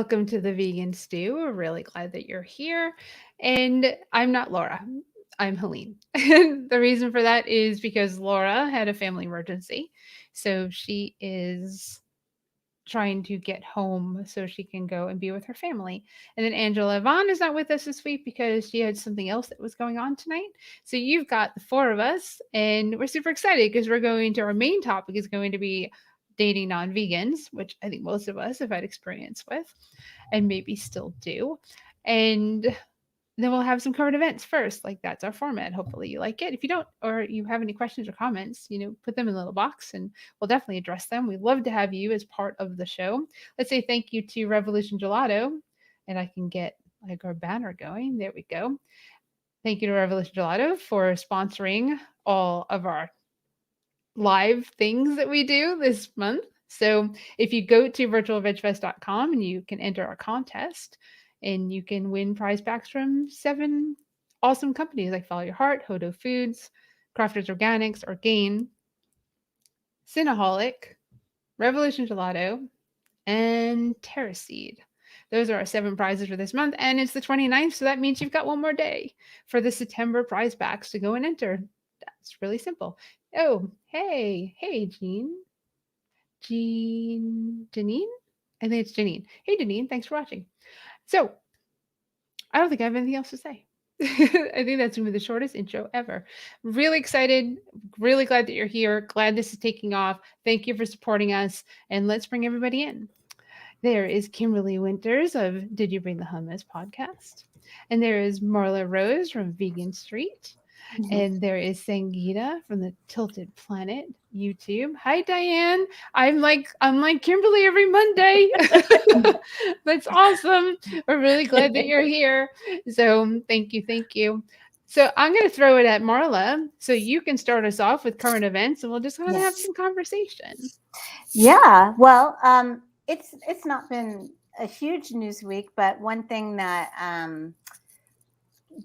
welcome to the Vegan Stew. We're really glad that you're here. And I'm not Laura, I'm Helene. And the reason for that is because Laura had a family emergency. So she is trying to get home so she can go and be with her family. And then Angela Vaughn is not with us this week because she had something else that was going on tonight. So you've got the four of us, and we're super excited because we're going to our main topic is going to be dating non-vegans, which I think most of us have had experience with and maybe still do. And then we'll have some current events first. Like that's our format. Hopefully you like it. If you don't, or you have any questions or comments, put them in a little box and we'll definitely address them. We'd love to have you as part of the show. Let's say thank you to Revolution Gelato, and I can get like our banner going. There we go. Thank you to Revolution Gelato for sponsoring all of our live things that we do this month. So if you go to virtualvegfest.com and you can enter our contest and you can win prize packs from 7 awesome companies like Follow Your Heart, Hodo Foods, Crafters Organics, Orgain, Cinnaholic, Revolution Gelato, and Terraseed. Those are our 7 prizes for this month, and it's the 29th, so that means you've got one more day for the September prize packs to go and enter. That's really simple. Oh, hey, Janine? I think it's Janine. Hey, Janine, thanks for watching. So, I don't think I have anything else to say. I think that's going to be the shortest intro ever. Really excited. Really glad that you're here. Glad this is taking off. Thank you for supporting us. And let's bring everybody in. There is Kimberly Winters of Did You Bring the Hummus podcast. And there is Marla Rose from Vegan Street. And there is Sangeeta from the Tilted Planet YouTube. Hi, Diane. I'm like Kimberly every Monday. That's awesome. We're really glad that you're here. So thank you. So I'm going to throw it at Marla so you can start us off with current events, and we'll just kind of have some conversation. Yeah. Well, it's not been a huge news week, but one thing that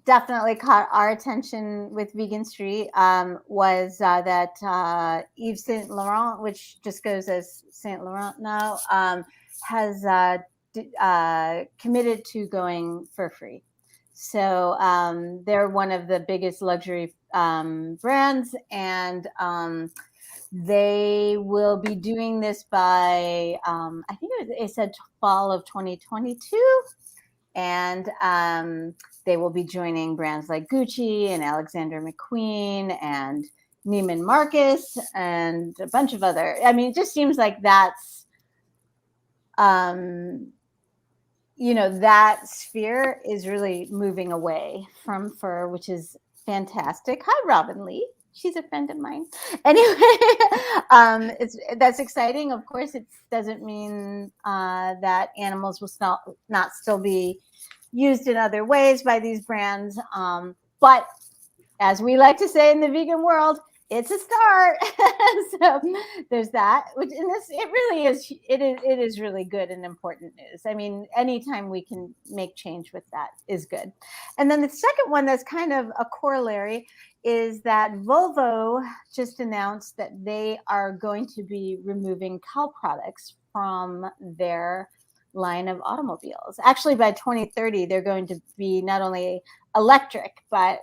definitely caught our attention with Vegan Street was that Yves Saint Laurent, which just goes as Saint Laurent now, has committed to going for free. So they're one of the biggest luxury brands, and they will be doing this by I think it said fall of 2022. And they will be joining brands like Gucci and Alexander McQueen and Neiman Marcus and a bunch of other. I mean, it just seems like that's, that sphere is really moving away from fur, which is fantastic. Hi, Robin Lee. She's a friend of mine. Anyway, that's exciting. Of course, it doesn't mean that animals will not still be used in other ways by these brands. But as we like to say in the vegan world, it's a start. So there's that, which in this, it really is. It is really good and important news. I mean, anytime we can make change with that is good. And then the second one that's kind of a corollary is that Volvo just announced that they are going to be removing cow products from their line of automobiles. Actually, by 2030, they're going to be not only electric, but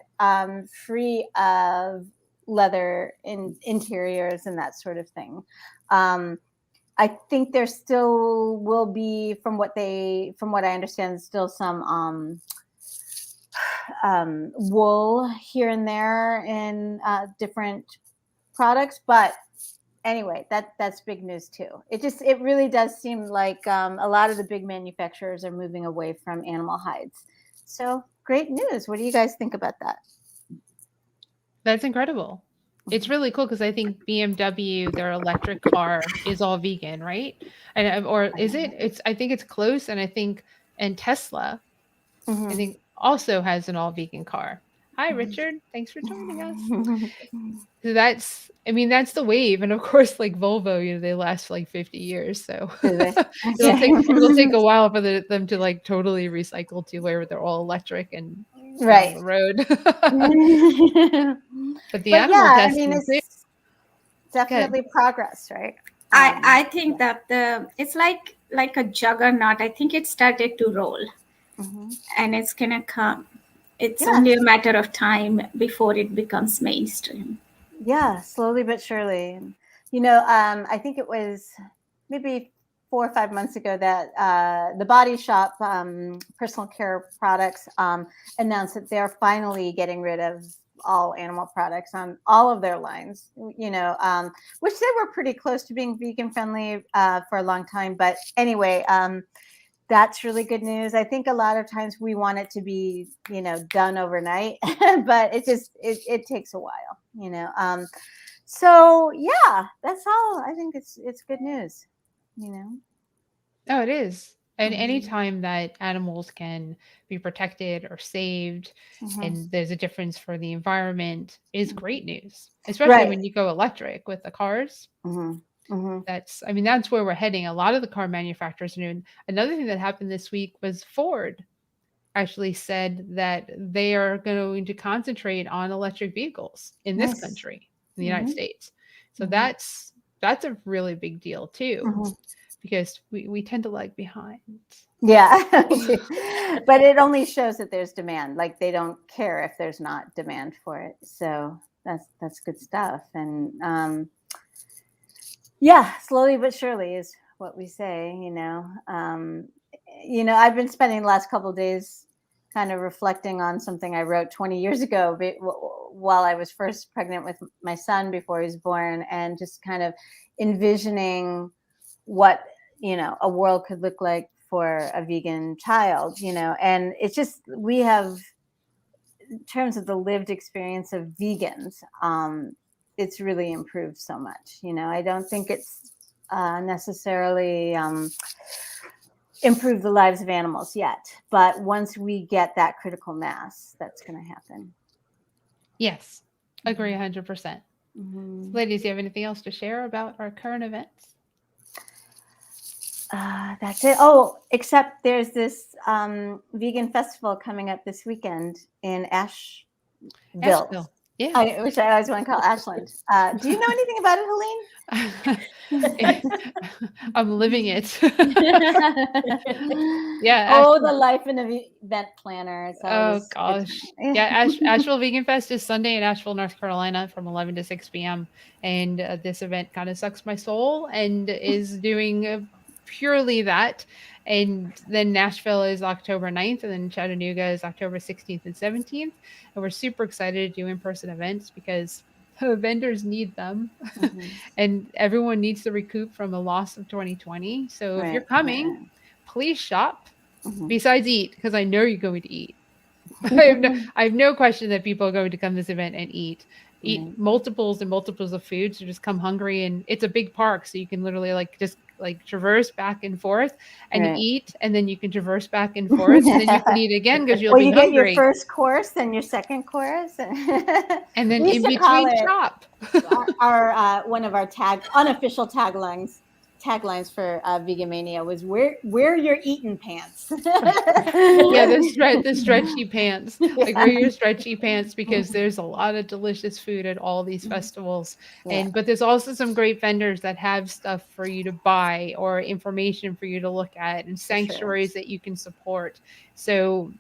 free of leather interiors and that sort of thing. I think there still will be, from what I understand, still some wool here and there in different products, but anyway, that's big news too. It really does seem like a lot of the big manufacturers are moving away from animal hides. So great news. What do you guys think about that? That's incredible. It's really cool because I think BMW, their electric car, is all vegan, right? And or is it? I think it's close, and and Tesla, I think also has an all vegan car. Hi, Richard. Thanks for joining us. So that's the wave, and of course, like Volvo, they last for like 50 years. So it'll take a while for them to like totally recycle to where they're all electric and right on the road. But the but animal yeah, testing, it's definitely progress, right? I think that it's like like a juggernaut. I think it started to roll, Mhm. and it's gonna come. It's Yeah, only a matter of time before it becomes mainstream. yeah, slowly but surely. And, I think it was maybe 4 or 5 months ago that the Body Shop personal care products announced that they're finally getting rid of all animal products on all of their lines. Which they were pretty close to being vegan friendly for a long time. But anyway, that's really good news. I think a lot of times we want it to be, done overnight, but it takes a while, So yeah, that's all. I think it's good news, you know. Oh, it is. And Mhm. anytime that animals can be protected or saved, Mhm. and there's a difference for the environment, is great news. Especially Right. when you go electric with the cars. Mhm. Mhm. That's where we're heading. A lot of the car manufacturers are doing. Another thing that happened this week was Ford actually said that they are going to concentrate on electric vehicles in this Nice. country, in the United Mhm. States. So Mhm. that's a really big deal too, Mhm. because we tend to lag behind. Yeah. But it only shows that there's demand. Like they don't care if there's not demand for it. So that's good stuff. And yeah, slowly but surely is what we say, I've been spending the last couple of days kind of reflecting on something I wrote 20 years ago while I was first pregnant with my son before he was born, and just kind of envisioning what, a world could look like for a vegan child, and it's just, we have, in terms of the lived experience of vegans, it's really improved so much. I don't think it's necessarily improved the lives of animals yet, but once we get that critical mass, that's going to happen. Yes, agree Mhm. 100%. Mhm. Ladies, do you have anything else to share about our current events? That's it. Oh, except there's this vegan festival coming up this weekend in Asheville, Asheville. Yeah. which I always want to call Ashland. Do you know anything about it, Helene? I'm living it. Yeah, Oh, the Asheville. life in an event planner. It's Oh always a good gosh. Yeah, time. Asheville Vegan Fest is Sunday in Asheville, North Carolina from 11 to 6 p.m. And this event kind of sucks my soul and is doing purely that. And then Nashville is October 9th, and then Chattanooga is October 16th and 17th. And we're super excited to do in person events because vendors need them. Mhm. And everyone needs to recoup from the loss of 2020. So if you're Right, coming, right. please shop. Mhm. Besides eat, because I know you're going to eat. I have no question that people are going to come to this event and eat Right. multiples and multiples of food. So just come hungry, and it's a big park, so you can literally like just like traverse back and forth, and you Right. eat, and then you can traverse back and forth, and then you can eat again because you'll Well, be you get your hungry, first course, then your second course. and then We used in to call between it shop. our one of our unofficial taglines for Vegan Mania was wear your eating pants. Yeah, the stretchy pants. Like wear Yeah. your stretchy pants because there's a lot of delicious food at all these festivals. Yeah, And but there's also some great vendors that have stuff for you to buy or information for you to look at and for sure. sanctuaries that you can support. So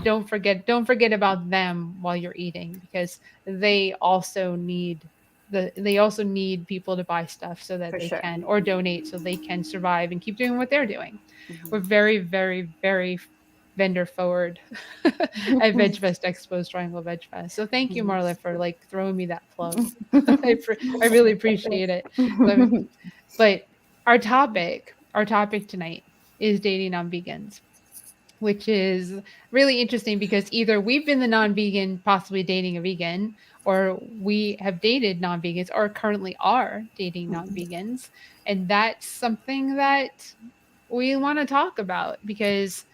don't forget about them while you're eating because they also need people to buy stuff so that For they sure. can or donate so they can survive and keep doing what they're doing. We're Mhm. very, very, very vendor forward at VegFest Expo's Triangle Veg Fest. So thank you, Marla, for like throwing me that plug. I really appreciate it. But, but our topic tonight is dating on vegans, which is really interesting because either we've been the non-vegan possibly dating a vegan, or we have dated non-vegans or currently are dating non-vegans, and that's something that we want to talk about because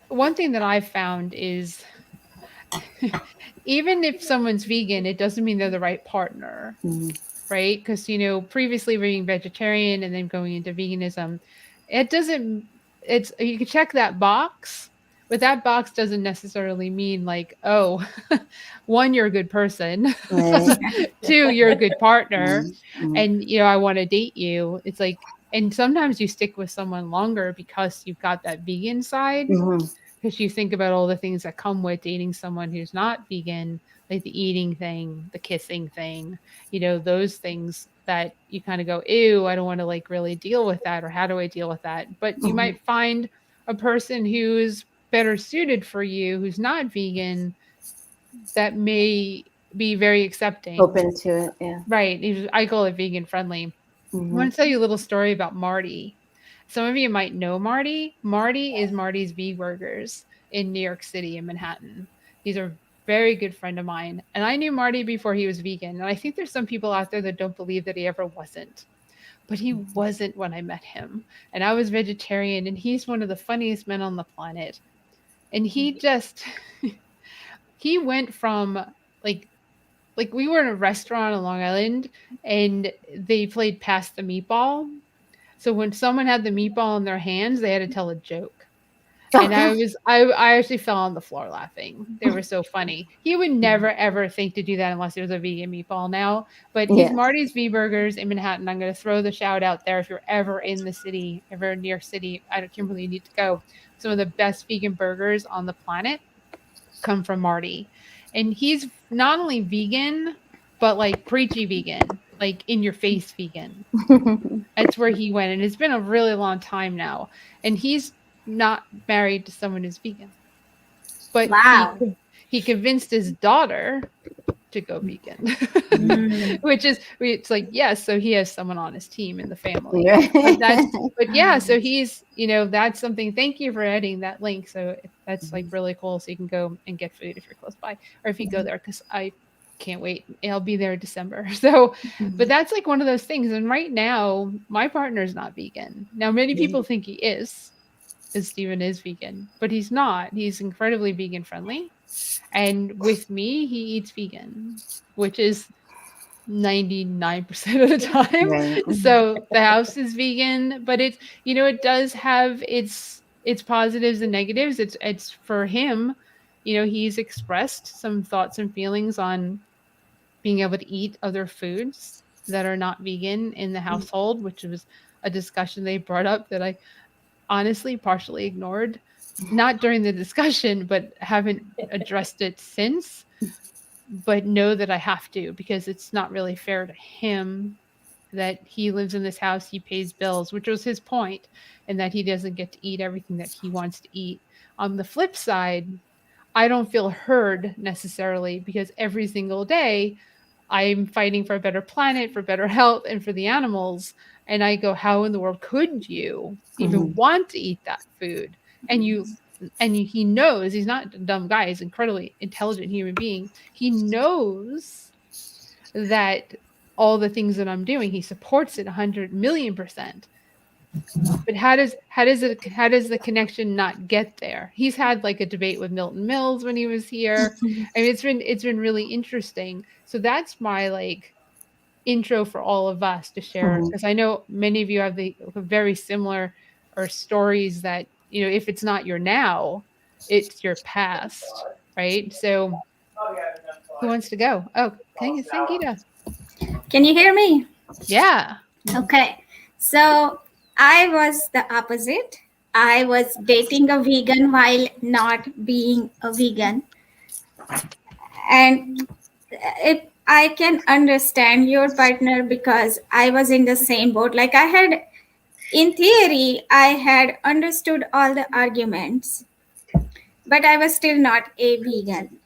one thing that I've found is even if someone's vegan, it doesn't mean they're the right partner, Mhm. right? Because, previously being vegetarian and then going into veganism, it doesn't, it's, you can check that box, but that box doesn't necessarily mean like, oh, one, you're a good person, Right. two, you're a good partner, Mhm. Mhm. and, I want to date you. It's like, And sometimes you stick with someone longer because you've got that vegan side, Hmm. because you think about all the things that come with dating someone who's not vegan, like the eating thing, the kissing thing, those things that you kind of go, ew, I don't want to like really deal with that, or how do I deal with that? But you Hmm. might find a person who's better suited for you, who's not vegan, that may be very accepting. Open to it. Yeah. Right. I call it vegan friendly. I Hmm. want to tell you a little story about Marty. Some of you might know Marty. Marty is Marty's V Burgers in New York City in Manhattan. He's a very good friend of mine. And I knew Marty before he was vegan. And I think there's some people out there that don't believe that he ever wasn't. But he wasn't when I met him. And I was vegetarian, and he's one of the funniest men on the planet. And he just he went from like we were in a restaurant on Long Island, and they played pass the meatball. So when someone had the meatball in their hands, they had to tell a joke. Oh And gosh. I actually fell on the floor laughing. They were so funny. He would never ever think to do that unless it was a vegan meatball now. But he's Yes. Marty's V Burgers in Manhattan. I'm going to throw the shout out there if you're ever in the city, ever in New York City. I don't Kimberly, you need to go. Some of the best vegan burgers on the planet come from Marty. And he's not only vegan, but like preachy vegan, like in your face vegan. That's where he went. And it's been a really long time now. And he's not married to someone who's vegan. But Wow. he convinced his daughter to go vegan. Mm. Which is it's like, yes, so he has someone on his team in the family. But Right. yeah, so he's, that's something. Thank you for adding that link. So that's like really cool. So you can go and get food if you're close by, or if you go there, because I can't wait. I'll be there in December. So, but that's like one of those things. And right now, my partner's not vegan. Now, many people think he is, because Steven is vegan, but he's not. He's incredibly vegan friendly. And with me, he eats vegan, which is 99% of the time. Right. So the house is vegan, but it's, it does have its positives and negatives. It's for him, he's expressed some thoughts and feelings on being able to eat other foods that are not vegan in the household, which was a discussion they brought up that I honestly partially ignored, not during the discussion, but haven't addressed it since. But know that I have to, because it's not really fair to him that he lives in this house, he pays bills, which was his point, and that he doesn't get to eat everything that he wants to eat. On the flip side, I don't feel heard necessarily, because every single day I'm fighting for a better planet, for better health, and for the animals. And I go, how in the world could you even Mhm. want to eat that food? And he knows, he's not a dumb guy, he's an incredibly intelligent human being. He knows that all the things that I'm doing, he supports it 100,000,000%. But how does the connection not get there? He's had like a debate with Milton Mills when he was here. I mean, it's been really interesting. So that's my like intro for all of us to share, Mhm. because I know many of you have the very similar or stories that, if it's not your now, it's your past, right? So who wants to go? Oh, can you sing, Gita? Can you hear me? Yeah. Okay. So I was the opposite. I was dating a vegan while not being a vegan. And if I can understand your partner, because I was in the same boat. Like I had, in theory, I had understood all the arguments, but I was still not a vegan.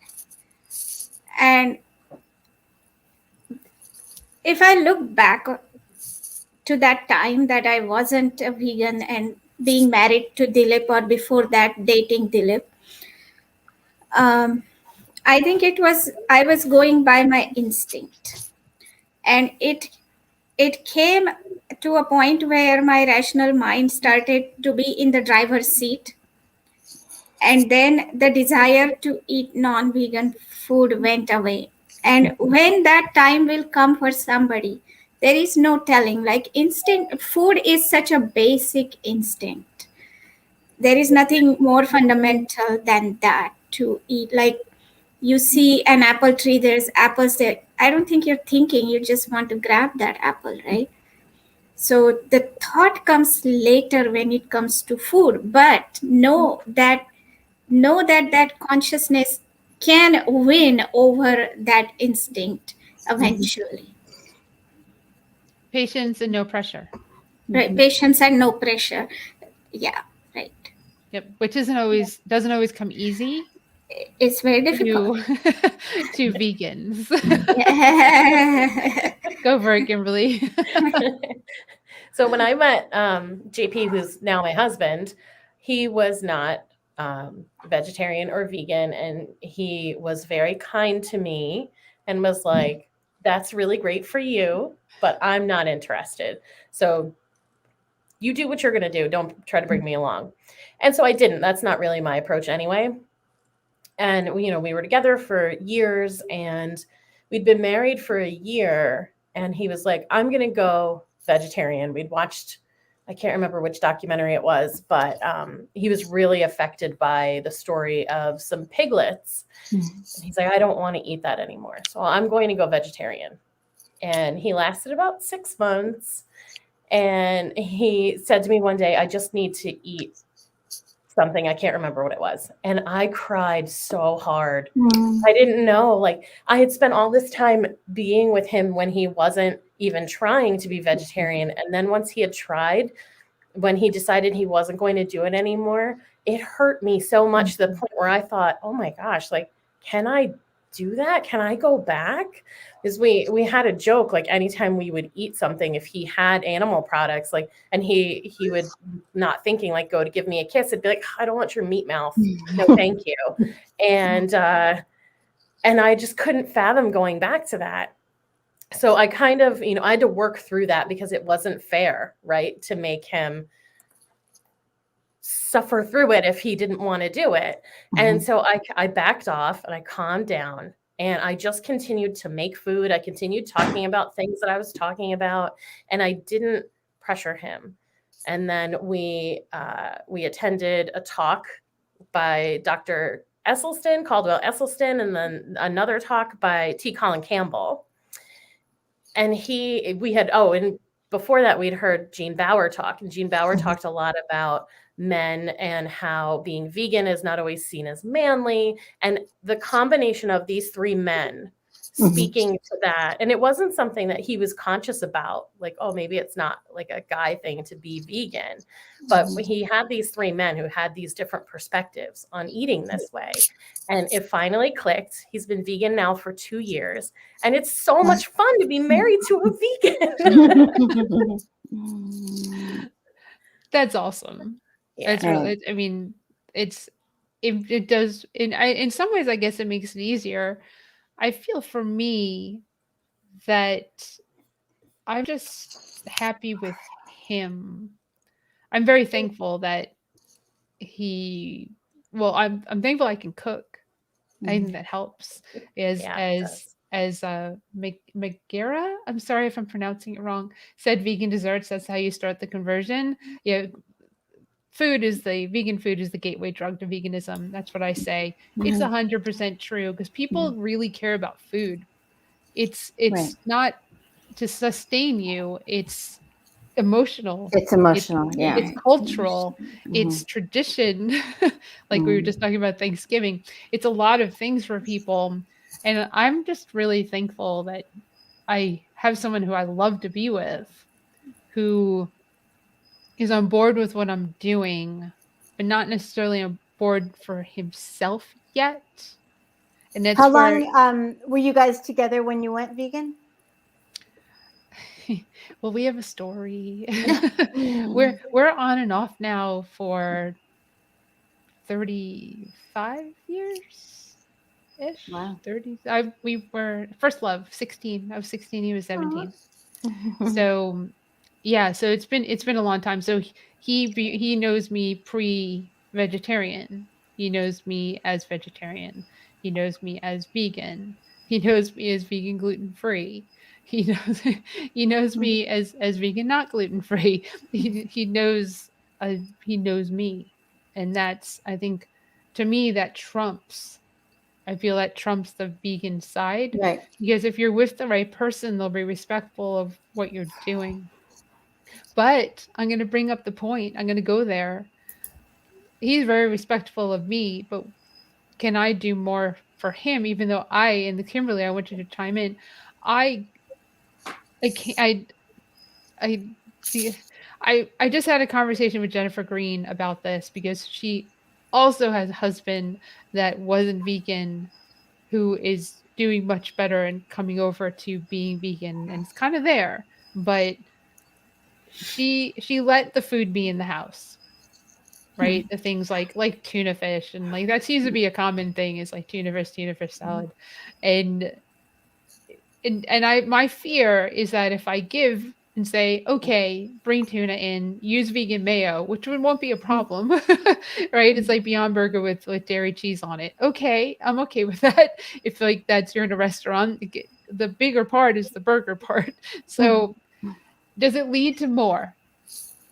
And if I look back to that time that I wasn't a vegan and being married to Dilip, or before that dating Dilip, um, I think I was going by my instinct, and it came to a point where my rational mind started to be in the driver's seat, and then the desire to eat non-vegan food went away. And when that time will come for somebody, there is no telling. Like instinct, food is such a basic instinct. There is nothing more fundamental than that to eat. Like you see an apple tree, there's apples there. I don't think you're thinking, you just want to grab that apple, right? So the thought comes later when it comes to food, but know that consciousness can win over that instinct eventually. Patience and no pressure. Right? Patience and no pressure. Yeah, right. Yep, which doesn't always come easy It's very difficult. to to vegans. Yeah. Go for it, Kimberly. So when I met JP, who's now my husband, he was not vegetarian or vegan, and he was very kind to me and was like, "That's really great for you, but I'm not interested. So you do what you're going to do. Don't try to bring me along." And so I didn't. That's not really my approach anyway. And we were together for years, and we'd been married for a year, and he was like, "I'm going to go vegetarian." We'd watched, I can't remember which documentary it was, but he was really affected by the story of some piglets. And he's like, "I don't want to eat that anymore, so I'm going to go vegetarian." And he lasted about 6 months, and he said to me one day, "I just need to eat something." I can't remember what it was. And I cried so hard. I didn't know. Like, I had spent all this time being with him when he wasn't even trying to be vegetarian. And then once he had tried, when he decided he wasn't going to do it anymore, it hurt me so much to the point where I thought, oh my gosh, like, can I do that? Can I go back? Because we had a joke, like anytime we would eat something, if he had animal products, like, and he would, not thinking, like, go to give me a kiss, it'd be like, "I don't want your meat mouth. No, thank you." And I just couldn't fathom going back to that. So I kind of, I had to work through that because it wasn't fair, right, to make him suffer through it if he didn't want to do it. And so I backed off and I calmed down, and I just continued to make food. I continued talking about things that I was talking about, and I didn't pressure him. And then we attended a talk by Dr. Esselstyn, Caldwell Esselstyn, and then another talk by T. Colin Campbell. And and before that, we'd heard Gene Bauer talk, and Gene Bauer talked a lot about men and how being vegan is not always seen as manly. And the combination of these three men speaking to that, and it wasn't something that he was conscious about, like, oh, maybe it's not like a guy thing to be vegan, but he had these three men who had these different perspectives on eating this way, and it finally clicked. He's been vegan now for 2 years, and it's so much fun to be married to a vegan. That's awesome. Yeah. That's really, I mean, it does in some ways, I guess it makes it easier. I feel for me that I'm just happy with him. I'm very thankful that I'm thankful I can cook. I think that helps. Yeah, it does. As Megara, I'm sorry if I'm pronouncing it wrong, said vegan desserts, that's how you start the conversion. Yeah, vegan food is the gateway drug to veganism. That's what I say. It's 100% true because people really care about food. It's not to sustain you. It's emotional. It's emotional. Yeah. It's cultural. It's tradition. Like we were just talking about Thanksgiving. It's a lot of things for people. And I'm just really thankful that I have someone who I love to be with who is on board with what I'm doing, but not necessarily on board for himself yet. And that's How where long were you guys together when you went vegan? well, we have a story. We're on and off now for 35 years ish. Wow. 30. We were first love 16. I was 16, he was 17. So yeah, so it's been a long time. So he knows me pre-vegetarian. He knows me as vegetarian. He knows me as vegan. He knows me as vegan gluten-free. He knows he knows me as vegan not gluten-free. He knows me. And that's, I think, to me, that trumps. I feel that trumps the vegan side. Right. Because if you're with the right person, they'll be respectful of what you're doing. But I'm going to bring up the point. I'm going to go there. He's very respectful of me, but can I do more for him? Even though and the Kimberly, I want you to chime in. I, I can't, I see. I just had a conversation with Jennifer Green about this because she also has a husband that wasn't vegan who is doing much better and coming over to being vegan and it's kind of there, but she let the food be in the house, right? The things like tuna fish and like that seems to be a common thing is like tuna fish salad. And I my fear is that if I give and say, okay, bring tuna in, use vegan mayo, which won't be a problem, right? It's like Beyond Burger with dairy cheese on it. Okay, I'm okay with that. If like that's you're in a restaurant, the bigger part is the burger part. So does it lead to more?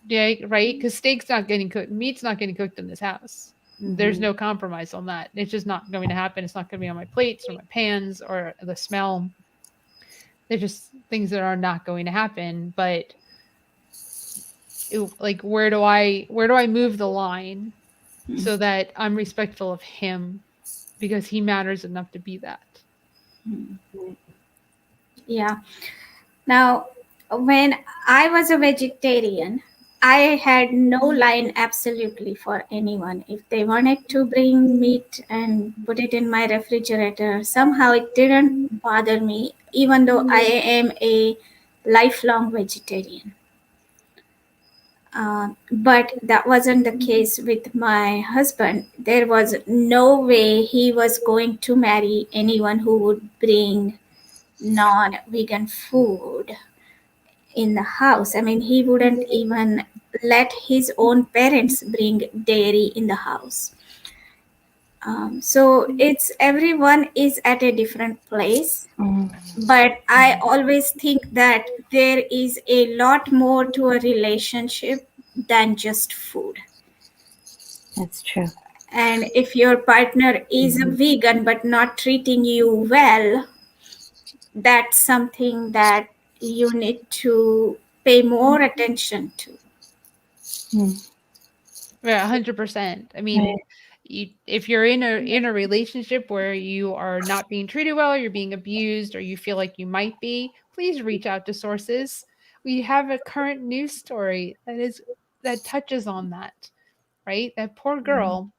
Yeah, right. Because steak's not getting cooked, meat's not getting cooked in this house. There's no compromise on that. It's just not going to happen. It's not going to be on my plates or my pans or the smell. They're just things that are not going to happen. But like, where do I move the line so that I'm respectful of him because he matters enough to be that? Yeah. Now, when I was a vegetarian, I had no line absolutely for anyone. If they wanted to bring meat and put it in my refrigerator, somehow it didn't bother me, even though I am a lifelong vegetarian. But that wasn't the case with my husband. There was no way he was going to marry anyone who would bring non vegan food in the house. I mean, he wouldn't even let his own parents bring dairy in the house. So it's everyone is at a different place. But I always think that there is a lot more to a relationship than just food. That's true. And if your partner is a vegan but not treating you well, that's something that you need to pay more attention to. Yeah, 100%. I mean, if you're in a relationship where you are not being treated well, you're being abused, or you feel like you might be, please reach out to sources. We have a current news story that touches on that, right? That poor girl,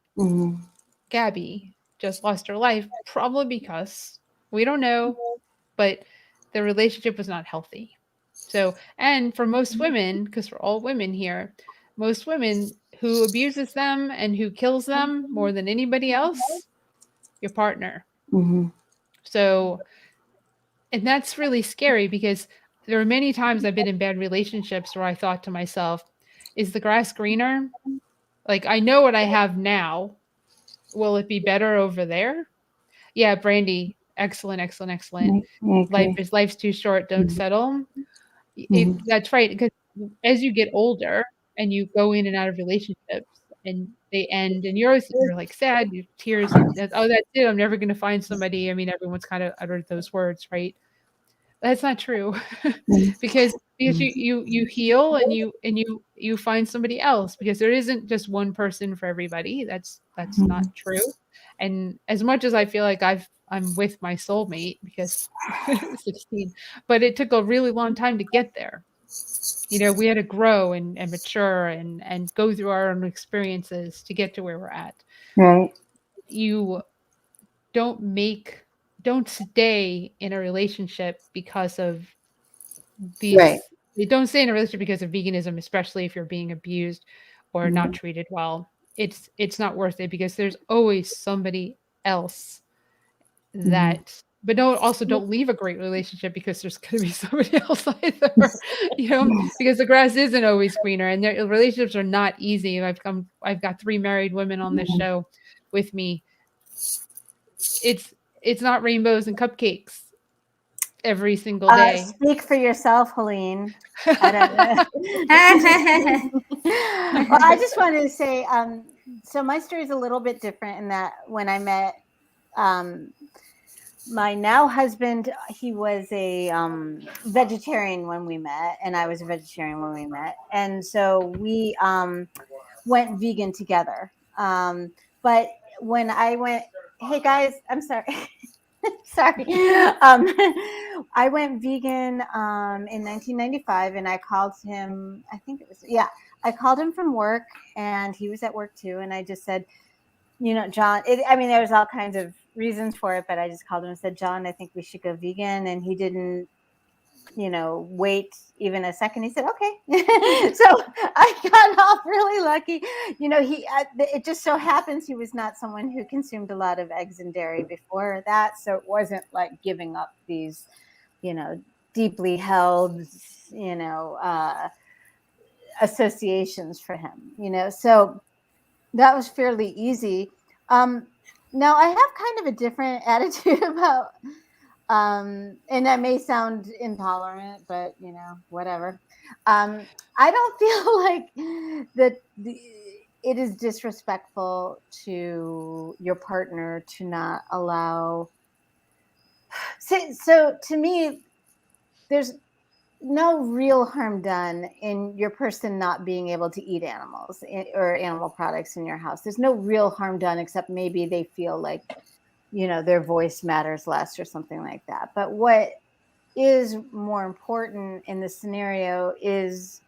Gabby, just lost her life probably because we don't know, but the relationship was not healthy. So, and for most women, because we're all women here, most women who abuses them and who kills them more than anybody else, your partner. So, and that's really scary because there are many times I've been in bad relationships where I thought to myself, is the grass greener? Like, I know what I have now. Will it be better over there? Yeah, Brandy, excellent, excellent, excellent. Life's too short. Don't settle. That's right. Because as you get older and you go in and out of relationships and they end, and you're like sad, you tears, and oh, that's it. I'm never going to find somebody. I mean, everyone's kind of uttered those words, right? That's not true, because you heal and you find somebody else because there isn't just one person for everybody. That's not true. And as much as I feel like I'm with my soulmate because 16, but it took a really long time to get there. We had to grow and mature and go through our own experiences to get to where we're at. Right. You don't stay in a relationship because of these. You don't stay in a relationship because of veganism, especially if you're being abused or not treated well. It's not worth it because there's always somebody else that. But don't leave a great relationship because there's going to be somebody else either, because the grass isn't always greener and their relationships are not easy. I've got 3 married women on this show with me. It's not rainbows and cupcakes every single day. Speak for yourself, Helene. I don't know. Well, I just wanted to say, so my story is a little bit different in that when I met my now husband, he was a vegetarian when we met, and I was a vegetarian when we met, and so we went vegan together. But when I went, hey guys, I'm sorry. Sorry. I went vegan in 1995, and I called him, I think it was, yeah, I called him from work, and he was at work too. And I just said, John, I mean, there was all kinds of reasons for it, but I just called him and said, John, I think we should go vegan. And he didn't, wait even a second. He said, okay. So I got off really lucky. It just so happens he was not someone who consumed a lot of eggs and dairy before that. So it wasn't like giving up these, deeply held, associations for him, so that was fairly easy. Now I have kind of a different attitude about, and that may sound intolerant, but whatever. I don't feel like it is disrespectful to your partner to not allow. So to me, there's no real harm done in your person not being able to eat animals or animal products in your house. There's no real harm done, except maybe they feel like, their voice matters less or something like that. But what is more important in this scenario is,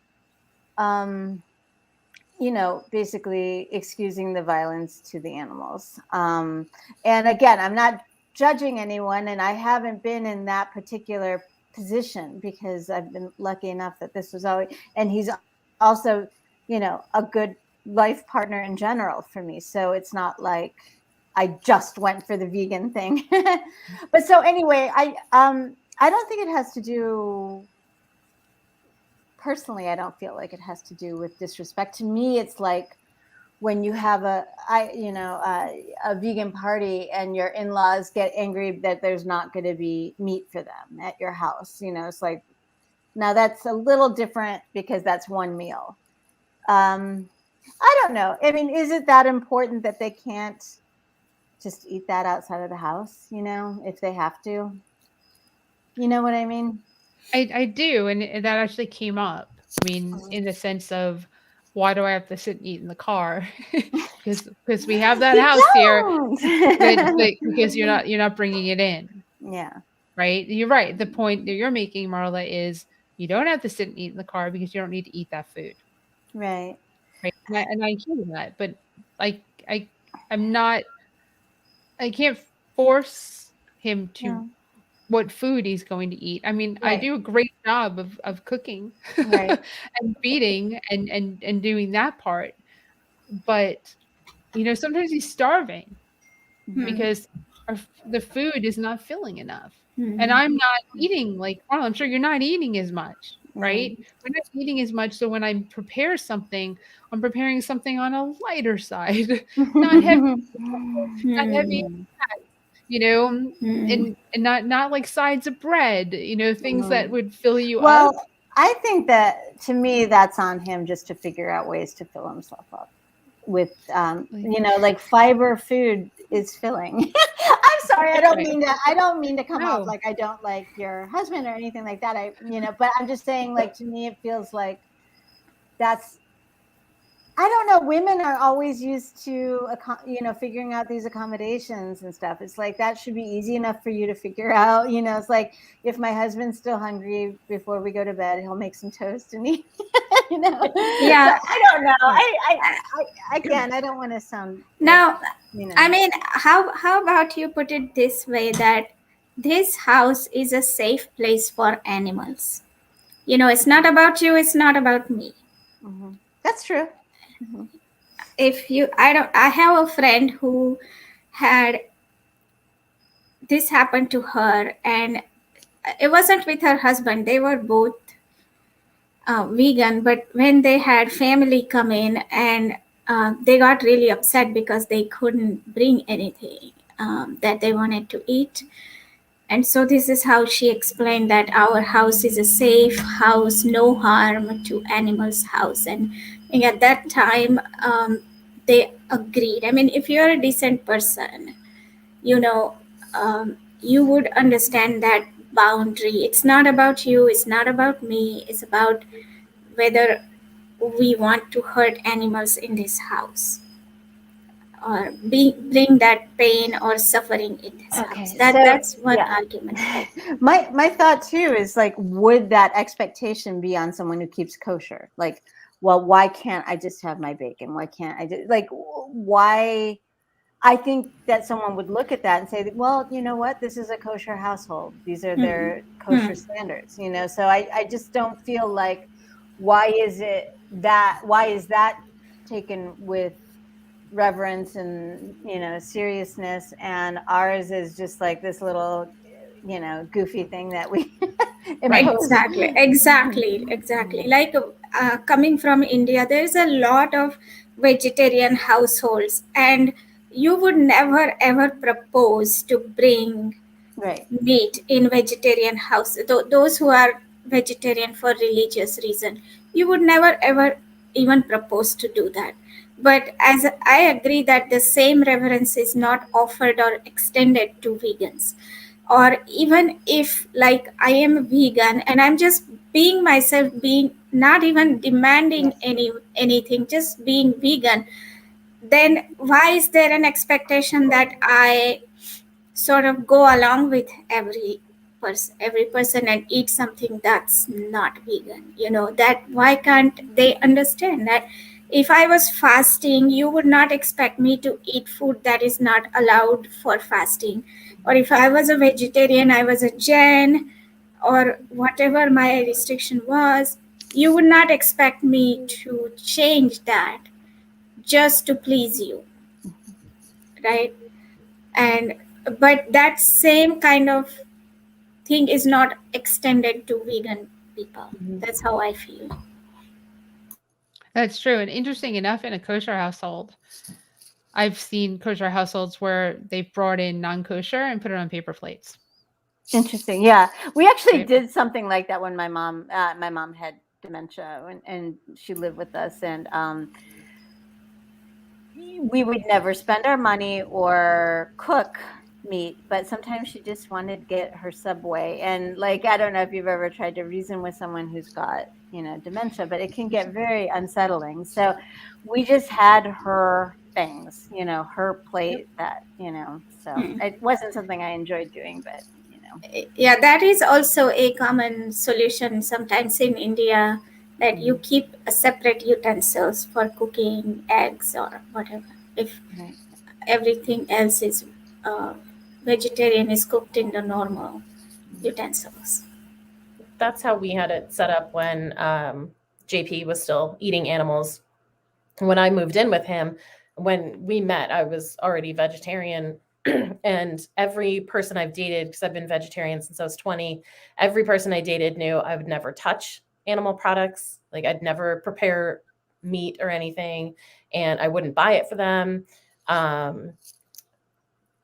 basically excusing the violence to the animals. And again, I'm not judging anyone, and I haven't been in that particular position because I've been lucky enough that this was always, and he's also, a good life partner in general for me. So it's not like I just went for the vegan thing. But so anyway, I don't think it has to do, personally, I don't feel like it has to do with disrespect. To me, it's like when you have a vegan party and your in-laws get angry that there's not going to be meat for them at your house. It's like, now that's a little different because that's one meal. I don't know. I mean, is it that important that they can't just eat that outside of the house, if they have to? You know what I mean? I do, and that actually came up. I mean, in the sense of why do I have to sit and eat in the car? Because we have that You house here, don't. because you're not bringing it in, Yeah. right? You're right. The point that you're making, Marla, is you don't have to sit and eat in the car because you don't need to eat that food, Right. right? And I hear that, but I I I'm not. I can't force him to Yeah. what food he's going to eat. I mean, I Right. do a great job of cooking Right. and feeding and doing that part, but, sometimes he's starving Mhm. because the food is not filling enough, and Hmm. I'm not eating like well, I'm sure you're not eating as much, Right. right? We're not eating as much, so when I prepare something, I'm preparing something on a lighter side, not heavy, not heavy, Hmm. you know, Hmm. and not like sides of bread, things that Mhm. would fill you up. Well, I think that, to me, that's on him just to figure out ways to fill himself up with, Like, like fiber food is filling. I'm sorry, right. I don't mean to come off No. like I don't like your husband or anything like that. But I'm just saying, like, to me, it feels like that's, I don't know. Women are always used to, figuring out these accommodations and stuff. It's like that should be easy enough for you to figure out. It's like if my husband's still hungry before we go to bed, he'll make some toast and eat. So Yeah. I don't know. Right. Again, I don't want to sound like, Now, I mean, how about you put it this way, that this house is a safe place for animals. It's not about you, it's not about me. Mhm. That's true. Mhm. If you I have a friend who had this happen to her, and it wasn't with her husband. They were both vegan, but when they had family come in, and they got really upset because they couldn't bring anything that they wanted to eat. And so this is how she explained that our house is a safe house, no harm to animals house. And at that time, they agreed. I mean, if you're a decent person, you know, um, you would understand that boundary. It's not about you, it's not about me, it's about whether we want to hurt animals in this house or bring that pain or suffering in this house. Okay, so That's one yeah, argument I my thought too is like, would that expectation be on someone who keeps kosher? Like, well, why can't I just have my bacon? Why can't I just like why? I think that someone would look at that and say, well, you know what? This is a kosher household. These are hmm. their Hmm. kosher standards, you know? So I just don't feel like, why is that taken with reverence and, you know, seriousness, and ours is just like this little, you know, goofy thing that we Right. impose. Exactly. Like coming from India, there is a lot of vegetarian households, and you would never ever propose to bring Right. meat in vegetarian house. Those who are vegetarian for religious reason, you would never ever even propose to do that. But as I agree that the same reverence is not offered or extended to vegans, or even if like I am vegan and I'm just being myself, being not even demanding Yes. anything, just being vegan, then why is there an expectation that I sort of go along with every person and eat something that's not vegan? That why can't they understand that if I was fasting, you would not expect me to eat food that is not allowed for fasting? Or if I was a vegetarian, I was a Jain, or whatever my restriction was, you would not expect me to change that just to please you, right? And but that same kind of thing is not extended to vegan people. Mhm. That's how I feel. That's true. And interesting enough, in a kosher household, I've seen kosher households where they've brought in non-kosher and put it on paper plates. Interesting. Yeah, we actually Right. did something like that when my mom had dementia, and she lived with us, and we would never spend our money or cook meat, but sometimes she just wanted to get her Subway. And like, I don't know if you've ever tried to reason with someone who's got, you know, dementia, but it can get very unsettling. So we just had her things, you know, her Yep. plate that, you know, so Hmm. it wasn't something I enjoyed doing, but you know. Yeah, that is also a common solution sometimes in India, that you Mhm. keep a separate utensils for cooking eggs or whatever. If Right. everything else is uh, vegetarian, is cooked in the normal utensils. That's how we had it set up when JP was still eating animals. When I moved in with him, when we met, I was already vegetarian. And every person I've dated, because I've been vegetarian since I was 20, every person I dated knew I would never touch animal products. Like, I'd never prepare meat or anything, and I wouldn't buy it for them. Um,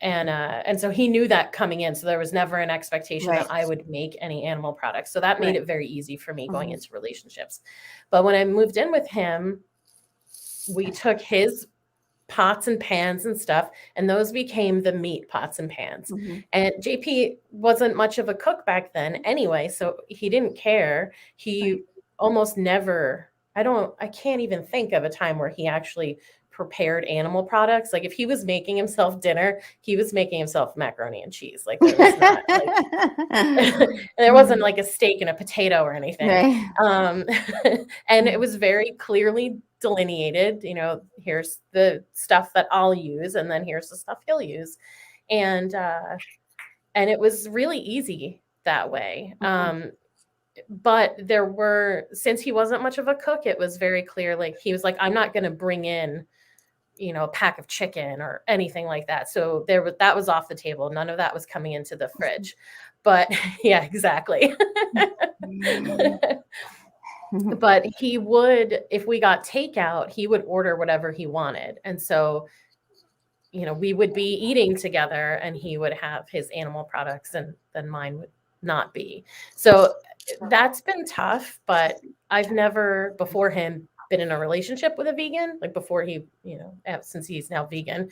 and so he knew that coming in, so there was never an expectation that Right. I would make any animal products, so that made Right. it very easy for me going Mhm. into relationships. But when I moved in with him, we took his pots and pans and stuff, and those became the meat pots and pans. Mhm. And JP wasn't much of a cook back then anyway, so he didn't care. He Right. almost never, I can't even think of a time where he actually prepared animal products. Like, if he was making himself dinner, he was making himself macaroni and cheese. Like, there was not like there wasn't like a steak and a potato or anything. Right. Um, and it was very clearly delineated. Here's the stuff that I'll use, and then here's the stuff he'll use, and and it was really easy that way. Mhm. But since he wasn't much of a cook, it was very clear. Like, he was like, I'm not going to bring in a pack of chicken or anything like that. So that was off the table. None of that was coming into the fridge. But yeah, exactly. Mhm. But he would, if we got takeout, he would order whatever he wanted. And so, we would be eating together, and he would have his animal products, and then mine would not be. So that's been tough, but I've never before him been in a relationship with a vegan, like before he, since he's now vegan.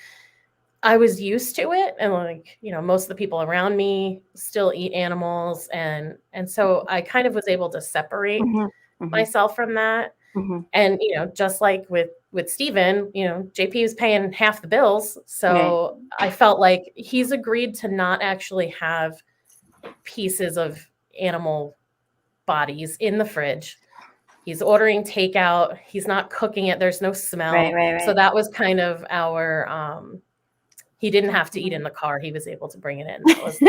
I was used to it, and like, you know, most of the people around me still eat animals, and so I kind of was able to separate Mhm, mhm, myself from that. mhm. And you know, just like with Steven, you know, JP was paying half the bills, Right. so I felt like he's agreed to not actually have pieces of animal bodies in the fridge. He's ordering takeout. He's not cooking it. There's no Right, smell. right, So right. that was kind of our he didn't have to eat in the car. He was able to bring it in. That was the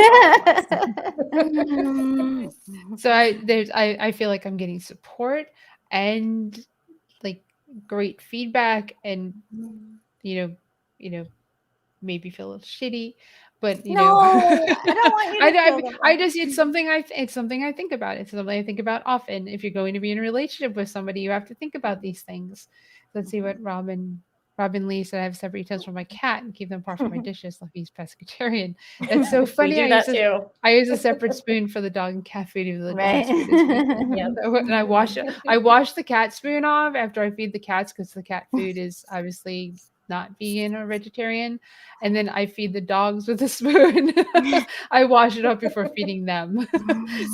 compromise. So I feel like I'm getting support and like great feedback, and you know, you know, maybe feel a little shitty, but No, I don't want you to feel that way. I just it's something I think about. It's something I think about often. If you're going to be in a relationship with somebody, you have to think about these things. Let's see what Robin Lee said. I have separate utensils for my cat and keep them apart from my dishes. Like he's pescatarian. That's so We funny. do that too. I use a separate spoon for the dog and cat food, even though the dog's food is vegan. Right. Yeah. And I wash it. I wash the cat spoon off after I feed the cats because the cat food is obviously not vegan or vegetarian. And then I feed the dogs with a spoon. I wash it up before feeding them.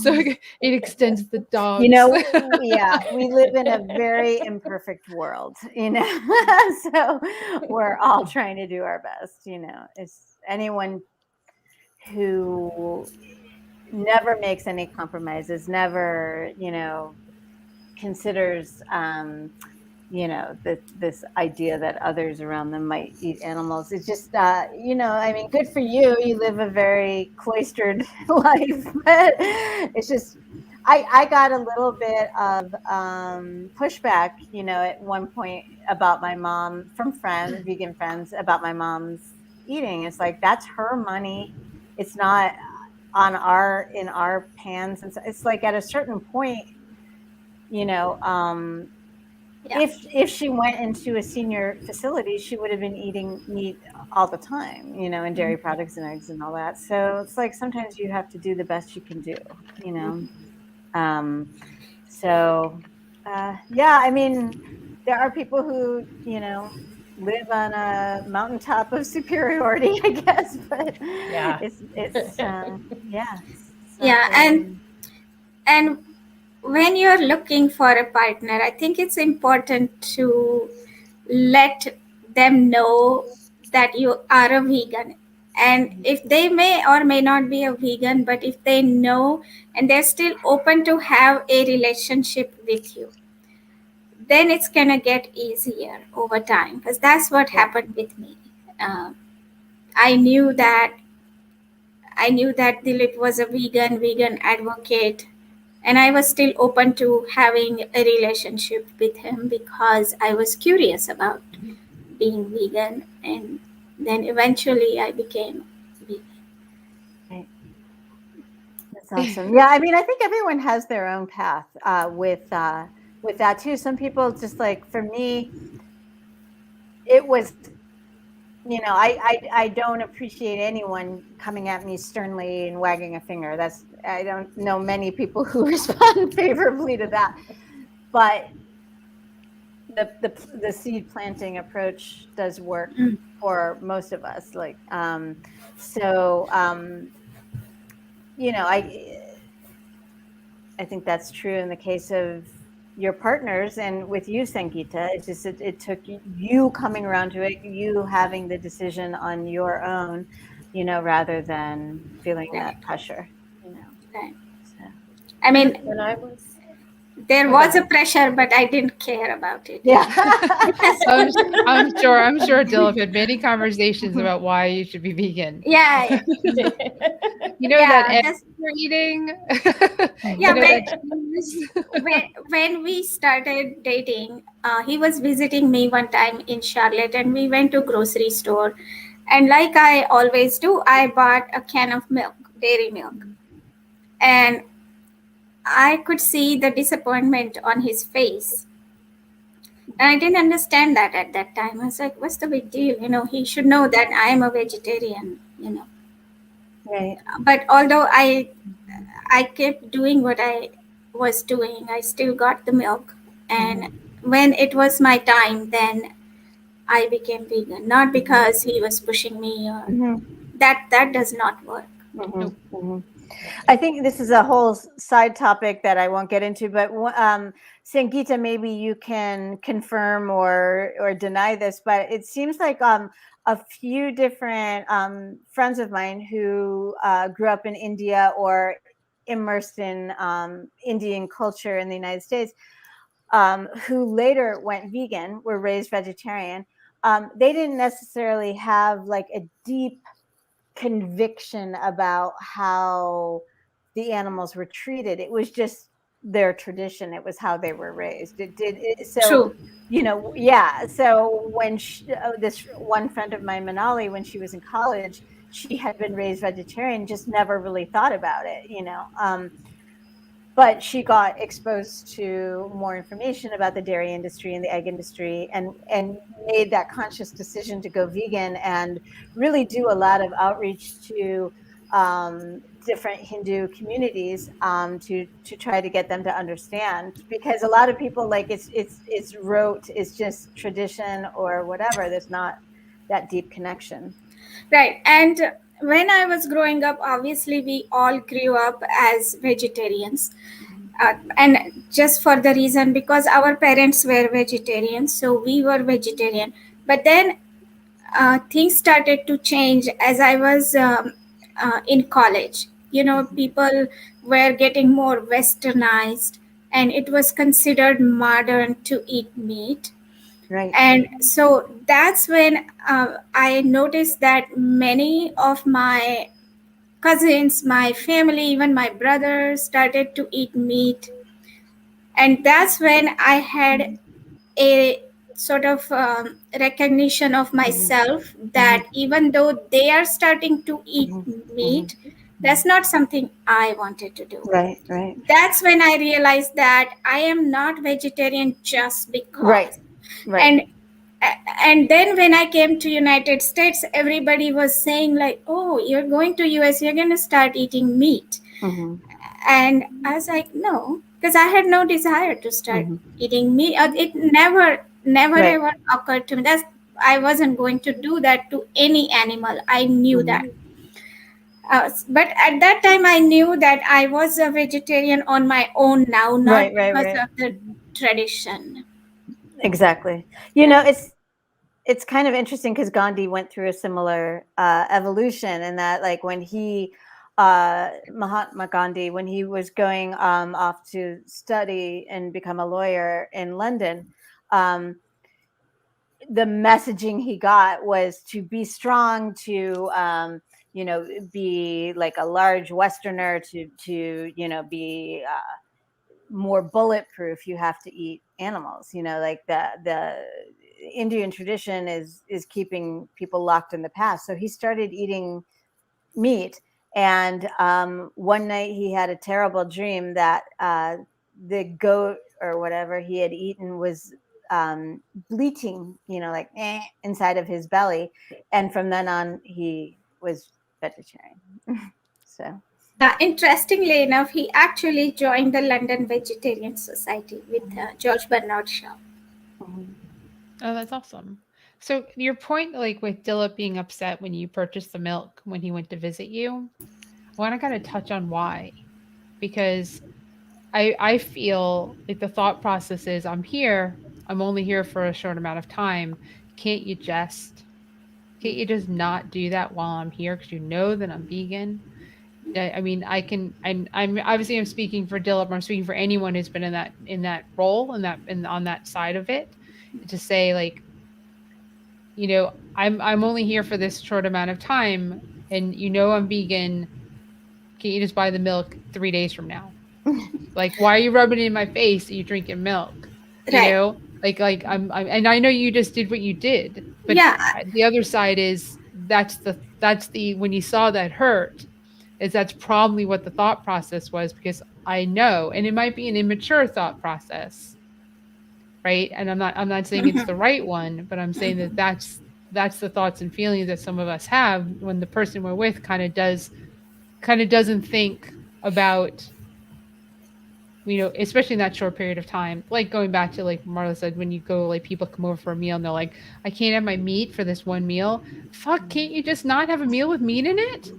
So it extends the You dogs. know, yeah, we live in a very imperfect world, you know. So we're all trying to do our best, you know. It's anyone who never makes any compromises, never, you know, considers you know, this idea that others around them might eat animals. It's just, you know, I mean, good for you. You live a very cloistered life, but it's just, I got a little bit of pushback, you know, at one point about my mom from friends, vegan friends, about my mom's eating. It's like, that's her money. It's not in our pans. And so it's like at a certain point, you know, Yeah. if she went into a senior facility, she would have been eating meat all the time, you know, and dairy products and eggs and all that. So it's like sometimes you have to do the best you can do, you know. So yeah, I mean, there are people who, you know, live on a mountaintop of superiority, I guess, but Yeah. it's yeah, it's not Yeah, and when you're looking for a partner, I think it's important to let them know that you are a vegan. And if they may or may not be a vegan, but if they know and they're still open to have a relationship with you, then it's gonna get easier over time, because that's what happened with me. Um, I knew that Dilip was a vegan advocate, and I was still open to having a relationship with him because I was curious about being vegan, and then eventually I became vegan. Right. That's awesome. Yeah, I mean, I think everyone has their own path with that too. Some people just like, for me, it was, you know, I don't appreciate anyone coming at me sternly and wagging a finger. I don't know many people who respond favorably to that. But the seed planting approach does work for most of us. Like, so you know, I think that's true in the case of your partners, and with you, Sangeeta, it's just it took you coming around to it, you having the decision on your own, you know, rather than feeling that pressure, you know. Right. So. I mean, When I was there was a pressure, but I didn't care about it. Yeah. I'm sure Dilip had many conversations about why you should be vegan. Yeah, You know that yeah, egg just you're eating? yeah. You know that cheese? When we started dating, he was visiting me one time in Charlotte, and we went to grocery store, and like I always do, I bought a can of milk, dairy milk, and I could see the disappointment on his face. And I didn't understand that at that time. I was like, what's the big deal? You know, he should know that I am a vegetarian, you know. Right. But although I kept doing what I was doing, I still got the milk. And when it was my time, then I became vegan, not because he was pushing me, or Mm-hmm. that does not work. Mm-hmm. Nope. Mm-hmm. I think this is a whole side topic that I won't get into, but Sangeeta, maybe you can confirm or deny this, but it seems like a few different friends of mine who grew up in India or immersed in Indian culture in the United States, who later went vegan, were raised vegetarian. They didn't necessarily have like a deep conviction about how the animals were treated. It was just their tradition. It was how they were raised. It did it, so. True. Yeah. So when this one friend of mine, Manali, when she was in college, she had been raised vegetarian, just never really thought about it. But she got exposed to more information about the dairy industry and the egg industry, and made that conscious decision to go vegan and really do a lot of outreach to different Hindu communities, to try to get them to understand, because a lot of people, like, it's rote, it's just tradition or whatever. There's not that deep connection. Right. And when I was growing up, obviously we all grew up as vegetarians. And just for the reason because our parents were vegetarians, so we were vegetarian. But then things started to change as I was in college. People were getting more westernized, and it was considered modern to eat meat. Right. And so that's when I noticed that many of my cousins, my family, even my brother started to eat meat. And that's when I had a sort of recognition of myself that even though they are starting to eat meat, that's not something I wanted to do. Right. Right. That's when I realized that I am not vegetarian just Right. because. Right. and and then when I came to United States, everybody was saying like, oh, you're going to US, you're going to start eating meat. Mm-hmm. And I was like, no, because I had no desire to start Mm-hmm. eating meat. It never Right. ever occurred to me that I wasn't going to do that to any animal. I knew Mm-hmm. that. But at that time, I knew that I was a vegetarian on my own now, Right. not Right. because Right. of the tradition. Exactly. It's kind of interesting because Gandhi went through a similar evolution, in that, like, when Mahatma Gandhi, when he was going off to study and become a lawyer in London, um, the messaging he got was to be strong, to be like a large Westerner, to be more bulletproof. You have to eat animals. Like the Indian tradition is keeping people locked in the past. So he started eating meat, and one night he had a terrible dream that the goat or whatever he had eaten was bleating, like inside of his belly, and from then on he was vegetarian. So. Interestingly enough, he actually joined the London Vegetarian Society with George Bernard Shaw. Mhm. Oh, that's awesome. So your point, like with Dilip being upset when you purchased the milk when he went to visit you, I want to kind of touch on why. Because I feel like the thought process is I'm here, I'm only here for a short amount of time. Can't you just can't you just not do that while I'm here because you know that I'm vegan? I mean, I can. I'm obviously I'm speaking for Dilip. I'm speaking for anyone who's been in that role and on that side of it, to say like, I'm only here for this short amount of time, and I'm vegan. Can't you just buy the milk 3 days from now? Like, why are you rubbing it in my face that you're drinking milk? Right. Like and I know you just did what you did, but Yeah. the other side is that's the when you saw that hurt, is that's probably what the thought process was, because I know, and it might be an immature thought process, right? And I'm not saying it's the right one, but I'm saying that that's the thoughts and feelings that some of us have when the person we're with kind of doesn't think about especially in that short period of time, like going back to like Marla said, when you go, like people come over for a meal and they're like, I can't have my meat for this one meal. Fuck, can't you just not have a meal with meat in it?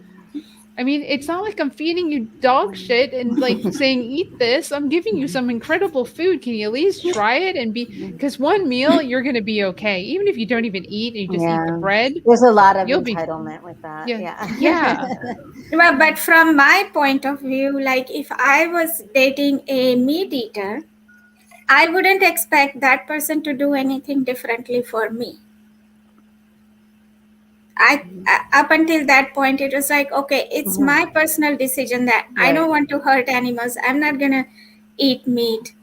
I mean, it's not like I'm feeding you dog shit and like saying, eat this. I'm giving you some incredible food. Can you at least try it and be, because one meal, you're going to be okay. Even if you don't even eat and you just eat the Yeah. bread, There's a lot of you'll be, entitlement with that. yeah, Yeah. yeah. Well, but from my point of view, like if I was dating a meat eater, I wouldn't expect that person to do anything differently for me. Up until that point, it was like, okay, it's Mhm. my personal decision that I Right. don't want to hurt animals. I'm not gonna eat meat.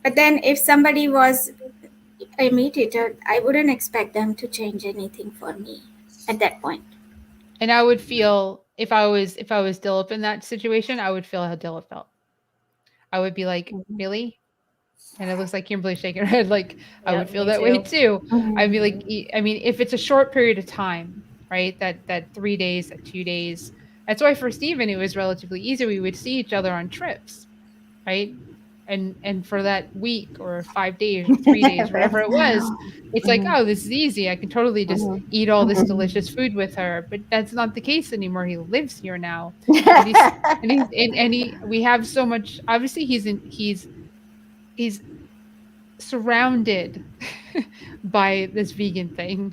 But then if somebody was a meat eater, I wouldn't expect them to change anything for me at that point. And I would feel, if I was Dilip in that situation, I would feel how Dilip felt. I would be like, Mhm. really? And it looks like Kimberly's shaking her head like I would Yep, feel me that way too. too. I'd be like, Mhm. I mean, if it's a short period of time, right? That 3 days, that 2 days. That's why for Steven it was relatively easy. We would see each other on trips, right? And for that week or 5 days or 3 days, whatever it was, it's like, Mhm. oh, this is easy. I can totally just Mhm. eat all this delicious Mhm. food with her. But that's not the case anymore. He lives here now. And we have so much, obviously he's surrounded by this vegan thing.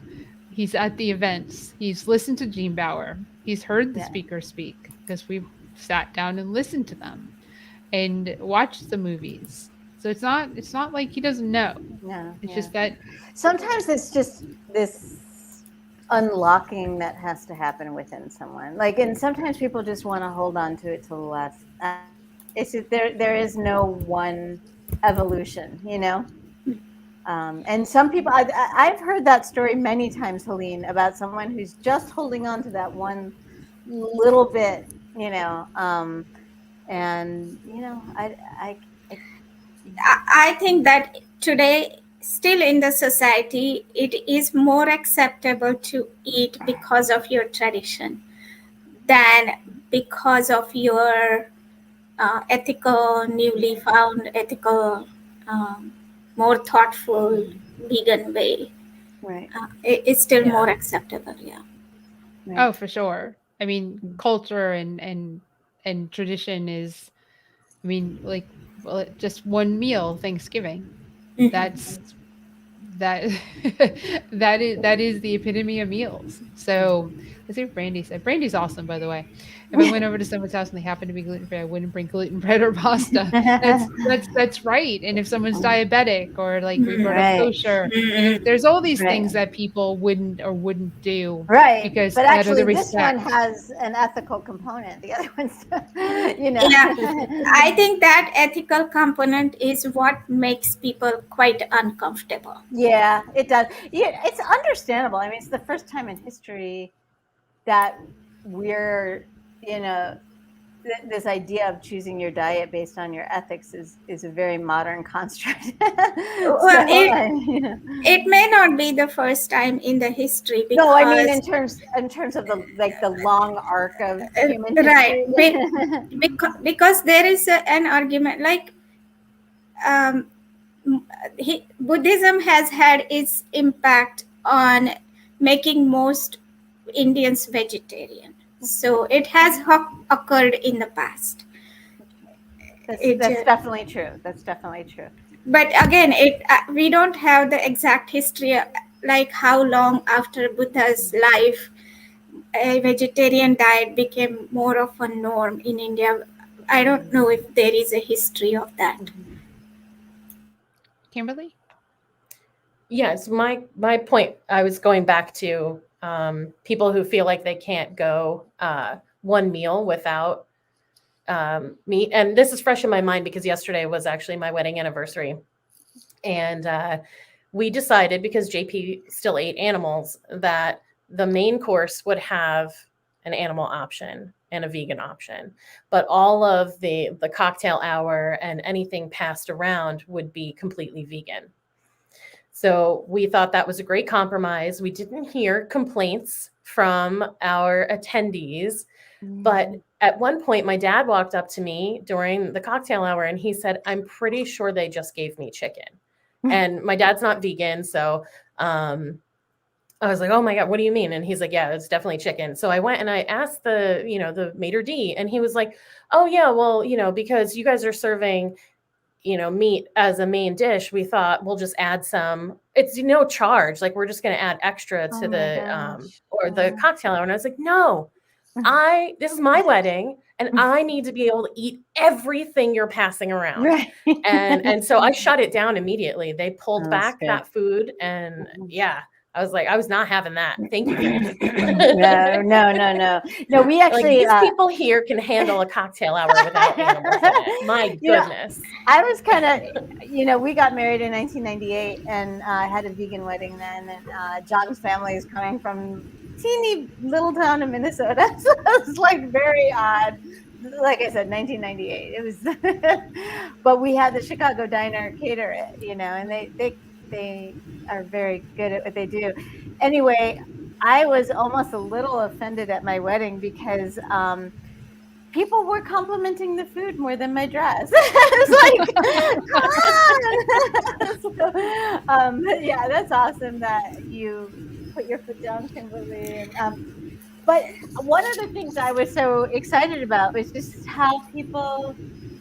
He's at the events. He's listened to Gene Bauer. He's heard the Yeah. speakers speak because we've sat down and listened to them and watched the movies. So it's not like he doesn't know. Yeah. It's Yeah. just that Sometimes it's just this unlocking that has to happen within someone. Like, and sometimes people just want to hold on to it till the last. It's just, there is no one evolution, you know. And some people, I've heard that story many times, Helene, about someone who's just holding on to that one little bit, you know. And you know, I I think that today, still in the society, it is more acceptable to eat because of your tradition than because of your ethical, newly found ethical, um, more thoughtful vegan way. right, It's still Yeah. more acceptable. Yeah. right. oh, for sure. I mean, culture and tradition is, I mean, like, well, just one meal, Thanksgiving. Mhm. That's that that is the epitome of meals. So let's see what Brandy said. Brandy's awesome, by the way. If I went over to someone's house and they happened to be gluten free, I wouldn't bring gluten bread or pasta. That's right. And if someone's diabetic or like we brought up Right, kosher, and Mhm. there's all these right. things that people wouldn't do Right. because But out of the actually, this one respect. has an ethical component. The other one's, you know. Yeah, I think that ethical component is what makes people quite uncomfortable. Yeah, it does. Yeah, it's understandable. I mean, it's the first time in history that we're, you know, this idea of choosing your diet based on your ethics is a very modern construct. So, Well, you know. it may not be the first time in the history No, I mean because in terms of the like the long arc of human right, history. because there is an argument like um, Buddhism has had its impact on making most Indians vegetarian. So it has occurred in the past. It, That's definitely true. That's definitely true. but again, it we don't have the exact history, like how long after Buddha's life a vegetarian diet became more of a norm in India. I don't know if there is a history of that. Kimberly? Yes, my point. I was going back to people who feel like they can't go one meal without meat, and this is fresh in my mind because yesterday was actually my wedding anniversary, and we decided because JP still ate animals that the main course would have an animal option and a vegan option, but all of the cocktail hour and anything passed around would be completely vegan. So we thought that was a great compromise. We didn't hear complaints from our attendees, but at one point, my dad walked up to me during the cocktail hour and he said, "I'm pretty sure they just gave me chicken." And my dad's not vegan, so I was like, "Oh my God, what do you mean?" And he's like, "Yeah, it's definitely chicken." So I went and I asked the maitre d', and he was like, "Oh yeah, well, because you guys are serving, meat as a main dish, we thought we'll just add some. It's no charge. Like we're just going to add extra Oh to my the gosh. or the cocktail hour." And I was like, "No, this is my wedding and I need to be able to eat everything you're passing around." Right. And so I shut it down immediately. They pulled That's back good. that food, and yeah, I was like, I was not having that. Thank you guys. No, no, no, no. No, we Like actually these people here can handle a cocktail hour without animals in it. My you know, goodness. I was kind of, we got married in 1998 and I had a vegan wedding then. And John's family is coming from teeny little town in Minnesota. So it was like very odd. Like I said, 1998. It was, but we had the Chicago Diner cater it, and they are very good at what they do. Anyway, I was almost a little offended at my wedding because people were complimenting the food more than my dress. It's like, come on. So, yeah, that's awesome that you put your foot down, Kimberly. But one of the things I was so excited about was just how people,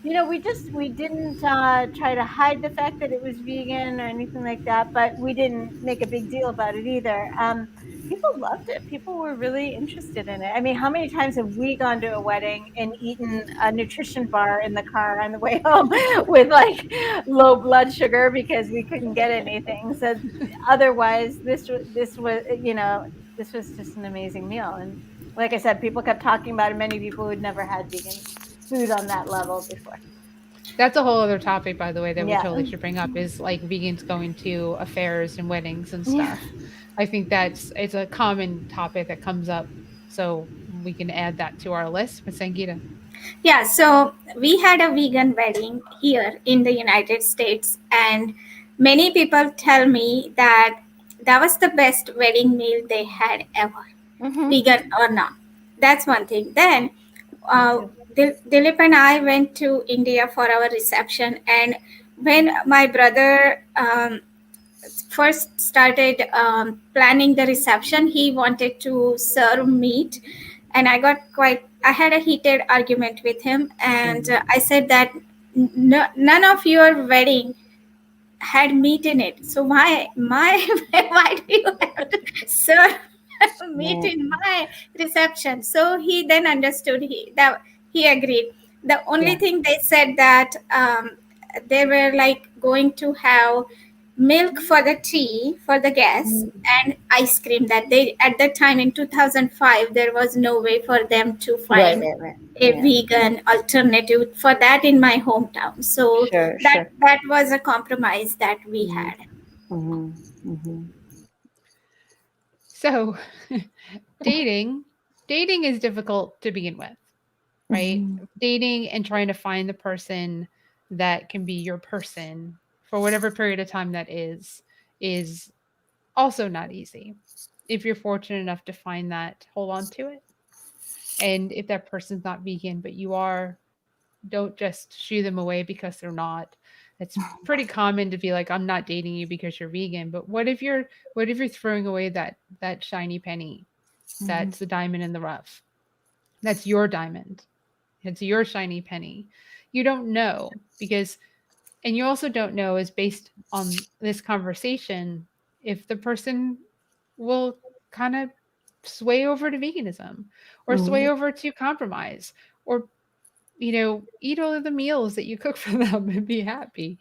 we didn't try to hide the fact that it was vegan or anything like that, but we didn't make a big deal about it either. People loved it. People were really interested in it. I mean, how many times have we gone to a wedding and eaten a nutrition bar in the car on the way home with like low blood sugar because we couldn't get anything? So otherwise, this was just an amazing meal. And like I said, people kept talking about it. Many people who'd never had vegan food on that level before. That's a whole other topic, by the way, that we Yeah. totally should bring up is like vegans going to affairs and weddings and Yeah. stuff. I think it's a common topic that comes up. So we can add that to our list. But Sangeeta. Yeah, so we had a vegan wedding here in the United States, and many people tell me that that was the best wedding meal they had ever, vegan or not. That's one thing. Then Dilip and I went to India for our reception, and when my brother first started planning the reception, he wanted to serve meat, and I had a heated argument with him, and I said that none of your wedding had meat in it, so why do you have to serve meat in my reception? So he then understood, that he agreed. The only thing they said that they were like going to have milk for the tea for the guests and ice cream, that they at that time in 2005 there was no way for them to find a vegan alternative for that in my hometown. So that was a compromise that we had. So dating is difficult to begin with, right? Dating and trying to find the person that can be your person for whatever period of time that is also not easy. If you're fortunate enough to find that, hold on to it. And if that person's not vegan, but you are, don't just shoo them away because they're not. It's pretty common to be like, I'm not dating you because you're vegan. But what if you're throwing away that shiny penny? That's the diamond in the rough. That's your diamond. It's your shiny penny. You don't know because, and you also don't know is based on this conversation if the person will kind of sway over to veganism or sway over to compromise or eat all of the meals that you cook for them and be happy.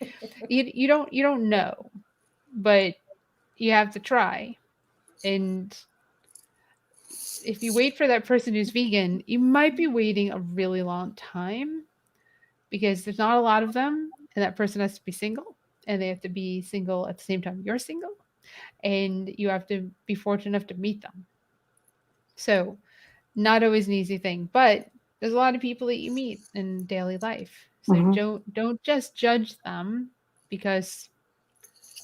You don't know, but you have to try. And if you wait for that person who's vegan, you might be waiting a really long time because there's not a lot of them, and that person has to be single, and they have to be single at the same time you're single, and you have to be fortunate enough to meet them. So, not always an easy thing, but there's a lot of people that you meet in daily life. So don't just judge them because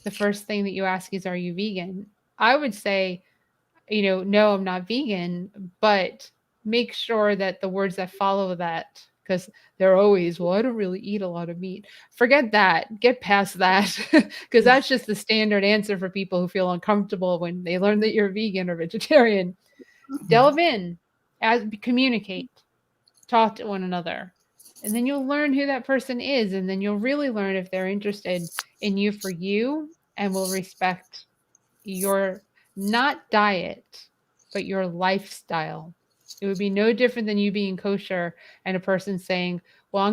the first thing that you ask is, "Are you vegan?" I would say, no, I'm not vegan, but make sure that the words that follow that, because they're always, well, I don't really eat a lot of meat. Forget that. Get past that, because that's just the standard answer for people who feel uncomfortable when they learn that you're vegan or vegetarian. Delve in, as communicate, talk to one another, and then you'll learn who that person is, and then you'll really learn if they're interested in you for you and will respect your not diet, but your lifestyle. It would be no different than you being kosher and a person saying, "Well,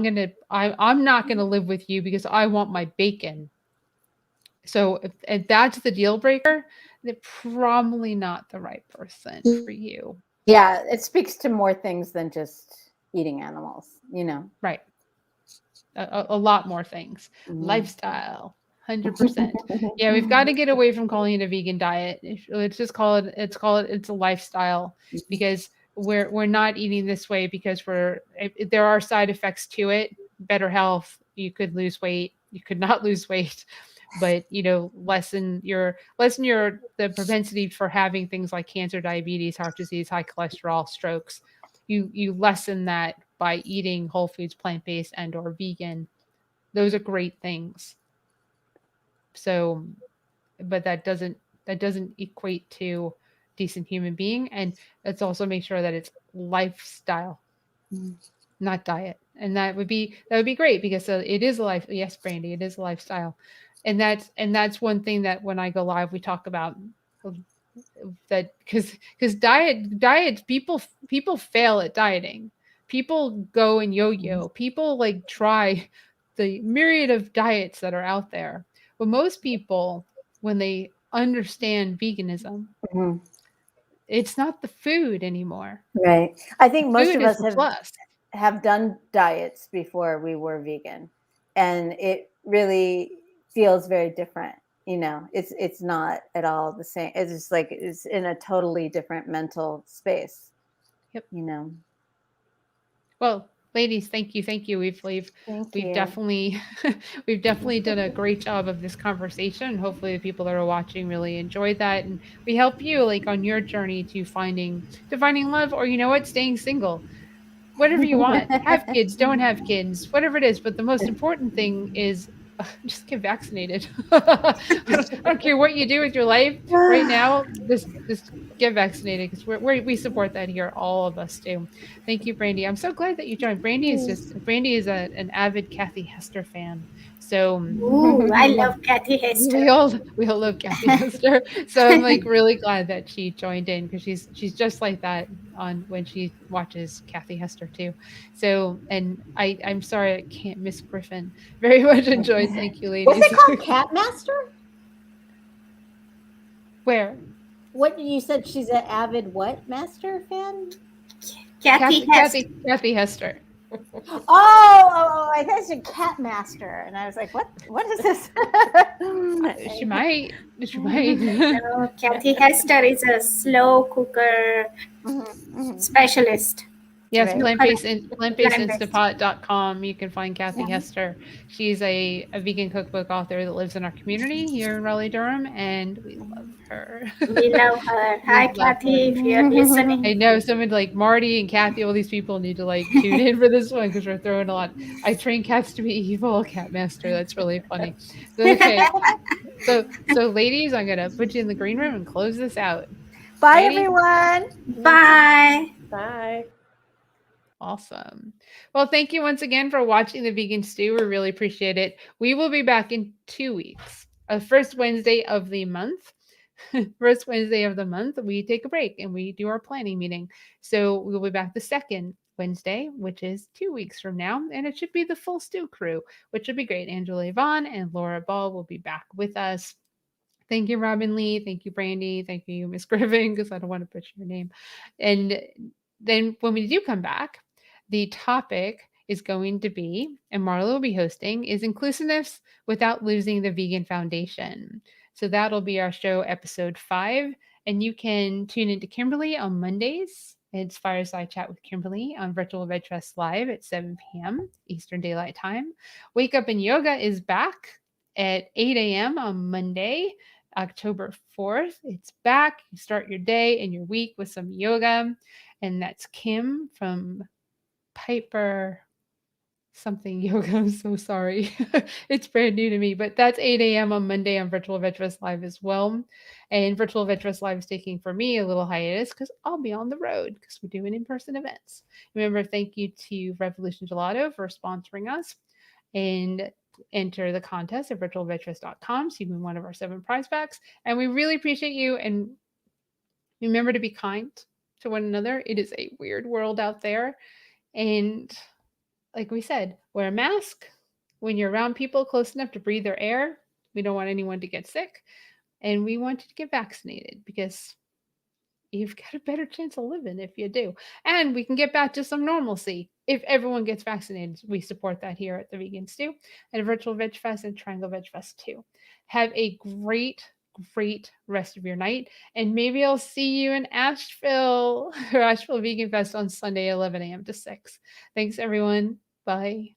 I'm not gonna live with you because I want my bacon." So if that's the deal breaker, they're probably not the right person for you. Yeah, it speaks to more things than just eating animals, you know. Right. A lot more things. Mhm. Lifestyle, 100%. Yeah, we've got to get away from calling it a vegan diet. Let's just call it it's a lifestyle, because we're not eating this way because there are side effects to it. Better health, you could lose weight, you could not lose weight, but lessen your the propensity for having things like cancer, diabetes, heart disease, high cholesterol, strokes. You lessen that by eating whole foods, plant-based and or vegan. Those are great things. So, but that doesn't equate to decent human being. And let's also make sure that it's lifestyle, not diet. And that would be great, because it is a life. Yes, Brandy, it is a lifestyle. And that's one thing that when I go live we talk about, that because diets, people fail at dieting. People go and yo-yo. People like try the myriad of diets that are out there. But most people, when they understand veganism, Mhm. it's not the food anymore. Right. I think most Food of is us the plus. have done diets before we were vegan, and it really feels very different. You know, it's not at all the same. It's just like it's in a totally different mental space. Yep. You know. Well, ladies, thank you. Thank We've you. definitely we've definitely done a great job of this conversation. Hopefully, the people that are watching really enjoyed that, and we help you like on your journey to finding love, or you know what, staying single. Whatever you want. Have kids, don't have kids, whatever it is. But the most important thing is just get vaccinated. I don't care what you do with your life right now. Just get vaccinated, because we support that here. All of us do. Thank you, Brandy. I'm so glad that you joined. Brandy is an avid Kathy Hester fan. So Ooh, I love Kathy we Hester. all we all love Kathy Hester, so I'm like really glad that she joined in, because she's just like that on when she watches Kathy Hester too. So, and I'm sorry I can't miss Griffin. Very much enjoyed. Thank you, What's it ladies. called? Cat Master? Where What you said? She's an avid what master fan? Kathy Kathy Hester. Kathy Kathy Hester. I thought it said Cat Master, and I was like, what? What is this? She might. She might. No, Kathy Hester is a slow cooker Mhm. specialist. Yes, Right. Plant-based. plantbasedinstapot.com. You can find Kathy Yeah. Hester. She's a vegan cookbook author that lives in our community here in Raleigh, Durham, and we love her. We love her. Hi, We love her. Kathy, if you're listening. I know someone like Marty and Kathy, all these people need to like tune in for this one, because we're throwing a lot. I train cats to be evil, Cat Master. That's really funny. Okay, so ladies, I'm gonna put you in the green room and close this out. Bye, Righty? everyone. Bye. Bye. Awesome. Well, thank you once again for watching the Vegan Stew. We really appreciate it. We will be back in 2 weeks. First Wednesday of the month. First Wednesday of the month, we take a break and we do our planning meeting. So we'll be back the second Wednesday, which is 2 weeks from now, and it should be the full stew crew, which would be great. Angela Yvonne and Laura Ball will be back with us. Thank you, Robin Lee. Thank you, Brandy. Thank you, Miss Griffin, because I don't want to butcher your name. And then when we do come back, the topic is going to be, and Marla will be hosting, is inclusiveness without losing the vegan foundation. So that'll be our show, episode 5. And you can tune into Kimberly on Mondays. It's Fireside Chat with Kimberly on Virtual Veg Fest Live at 7 p.m. Eastern Daylight Time. Wake Up and Yoga is back at 8 a.m. on Monday, October 4th. It's back. You start your day and your week with some yoga. And that's Kim from Piper something yoga. I'm so sorry. It's brand new to me, but that's 8 a.m. on Monday on Virtual Veg Fest Live as well. And Virtual Veg Fest Live is taking for me a little hiatus because I'll be on the road because we're doing in-person events. Remember, thank you to Revolution Gelato for sponsoring us. And enter the contest at virtualvegfest.com so you can win one of our 7 prize packs. And we really appreciate you. And remember to be kind to one another. It is a weird world out there. And like we said, wear a mask when you're around people close enough to breathe their air. We don't want anyone to get sick. And we want you to get vaccinated because you've got a better chance of living if you do. And we can get back to some normalcy if everyone gets vaccinated. We support that here at the Vegan Stew and Virtual Veg Fest and Triangle Veg Fest too. Have a great rest of your night. And maybe I'll see you in Asheville or Asheville Vegan Fest on Sunday, 11 a.m. to 6. Thanks, everyone. Bye.